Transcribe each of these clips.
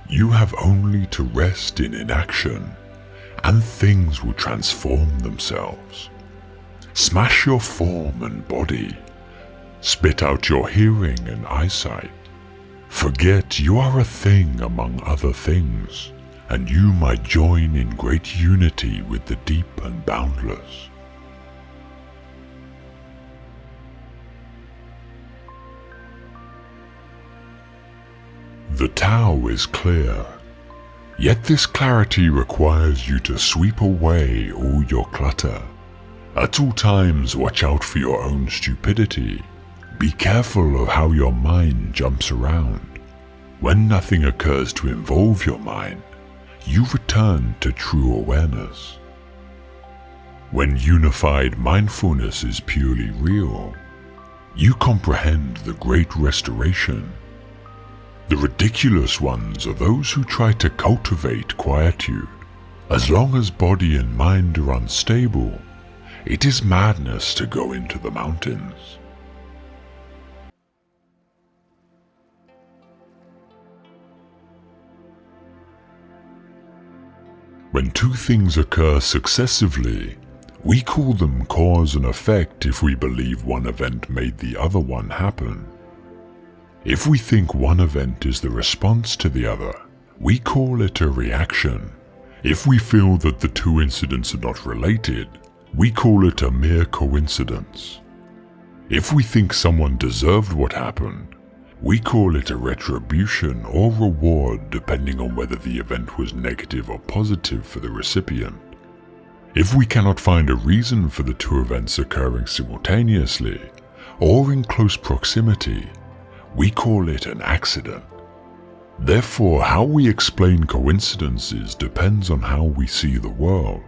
You have only to rest in inaction, and things will transform themselves. Smash your form and body. Spit out your hearing and eyesight. Forget you are a thing among other things, and you might join in great unity with the deep and boundless. The Tao is clear, yet this clarity requires you to sweep away all your clutter. At all times, watch out for your own stupidity. Be careful of how your mind jumps around. When nothing occurs to involve your mind, you return to true awareness. When unified mindfulness is purely real, you comprehend the great restoration. The ridiculous ones are those who try to cultivate quietude. As long as body and mind are unstable, it is madness to go into the mountains. When two things occur successively, we call them cause and effect if we believe one event made the other one happen. If we think one event is the response to the other, we call it a reaction. If we feel that the two incidents are not related, we call it a mere coincidence. If we think someone deserved what happened, we call it a retribution or reward depending on whether the event was negative or positive for the recipient. If we cannot find a reason for the two events occurring simultaneously or in close proximity, we call it an accident. Therefore, how we explain coincidences depends on how we see the world.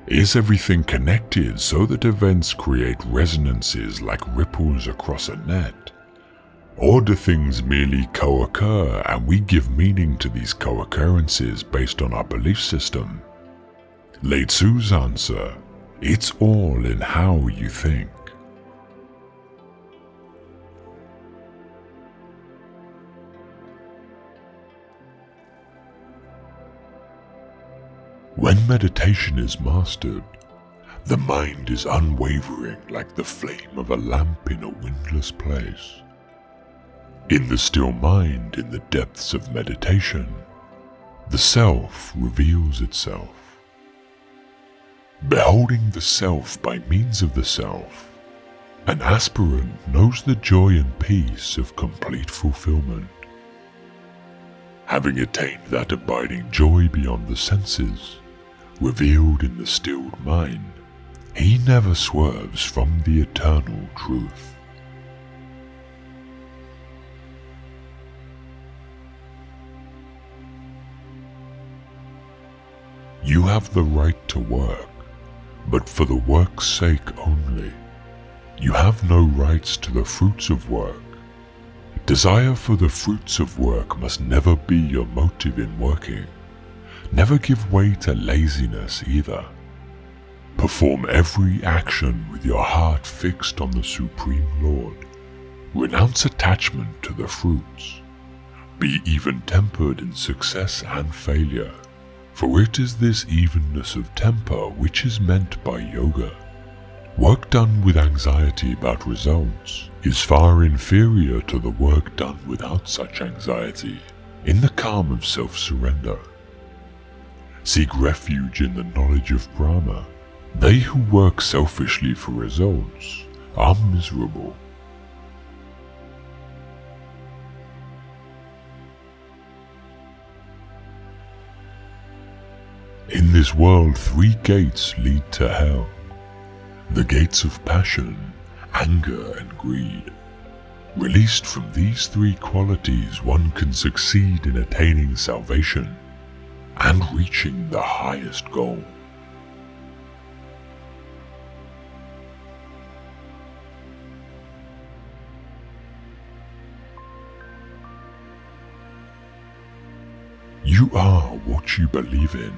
Is everything connected so that events create resonances like ripples across a net? Or do things merely co-occur and we give meaning to these co-occurrences based on our belief system? Lao Tzu's answer, it's all in how you think. When meditation is mastered, the mind is unwavering like the flame of a lamp in a windless place. In the still mind, in the depths of meditation, the self reveals itself. Beholding the self by means of the self, an aspirant knows the joy and peace of complete fulfillment. Having attained that abiding joy beyond the senses, revealed in the stilled mind, he never swerves from the eternal truth. You have the right to work, but for the work's sake only. You have no rights to the fruits of work. Desire for the fruits of work must never be your motive in working. Never give way to laziness either. Perform every action with your heart fixed on the Supreme Lord. Renounce attachment to the fruits. Be even-tempered in success and failure, for it is this evenness of temper which is meant by yoga. Work done with anxiety about results is far inferior to the work done without such anxiety, in the calm of self-surrender. Seek refuge in the knowledge of Brahma. They who work selfishly for results are miserable. In this world, three gates lead to hell. The gates of passion, anger, and greed. Released from these three qualities, one can succeed in attaining salvation and reaching the highest goal. You are what you believe in.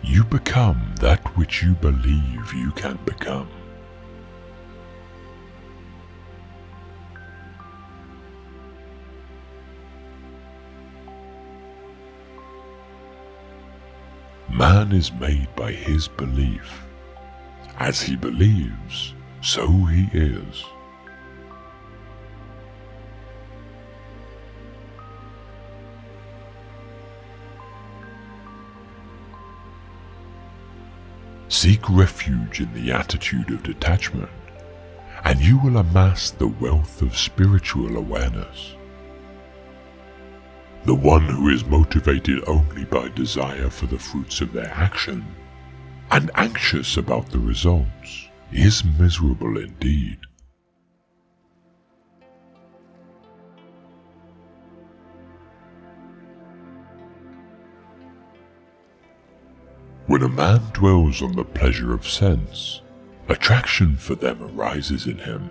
You become that which you believe you can become. Man is made by his belief. As he believes, so he is. Seek refuge in the attitude of detachment, and you will amass the wealth of spiritual awareness. The one who is motivated only by desire for the fruits of their action, and anxious about the results, is miserable indeed. When a man dwells on the pleasure of sense, attraction for them arises in him.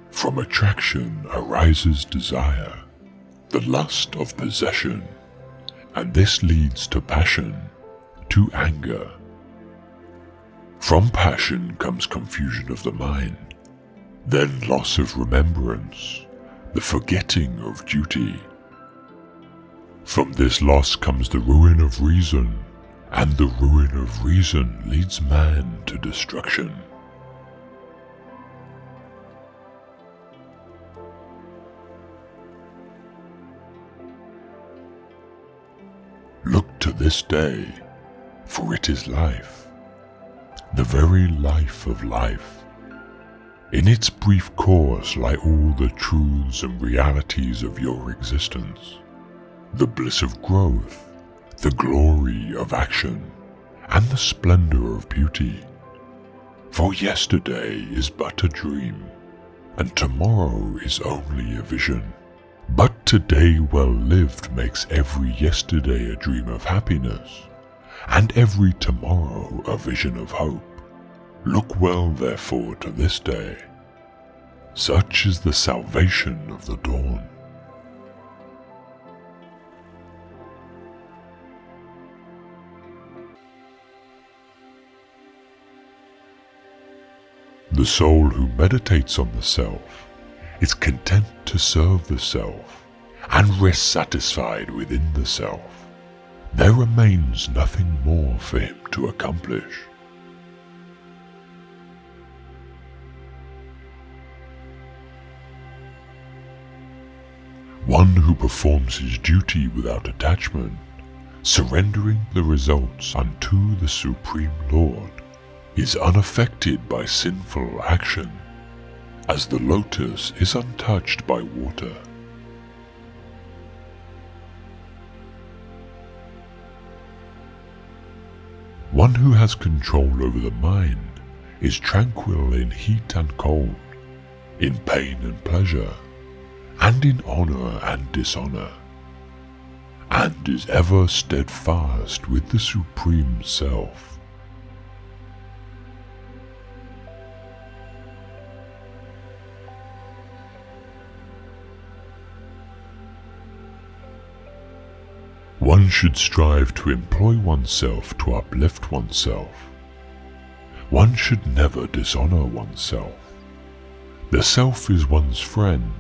From attraction arises desire, the lust of possession, and this leads to passion, to anger. From passion comes confusion of the mind, then loss of remembrance, the forgetting of duty. From this loss comes the ruin of reason, and the ruin of reason leads man to destruction. Look to this day, for it is life, the very life of life. In its brief course lie all the truths and realities of your existence, the bliss of growth, the glory of action, and the splendor of beauty. For yesterday is but a dream, and tomorrow is only a vision. But today well lived makes every yesterday a dream of happiness, and every tomorrow a vision of hope. Look well therefore to this day. Such is the salvation of the dawn. The soul who meditates on the self is content to serve the self and rests satisfied within the self. There remains nothing more for him to accomplish. One who performs his duty without attachment, surrendering the results unto the Supreme Lord, is unaffected by sinful action, as the lotus is untouched by water. One who has control over the mind is tranquil in heat and cold, in pain and pleasure, and in honor and dishonor, and is ever steadfast with the Supreme Self. One should strive to employ oneself to uplift oneself. One should never dishonor oneself. The self is one's friend,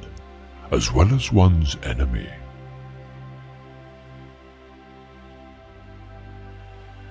as well as one's enemy.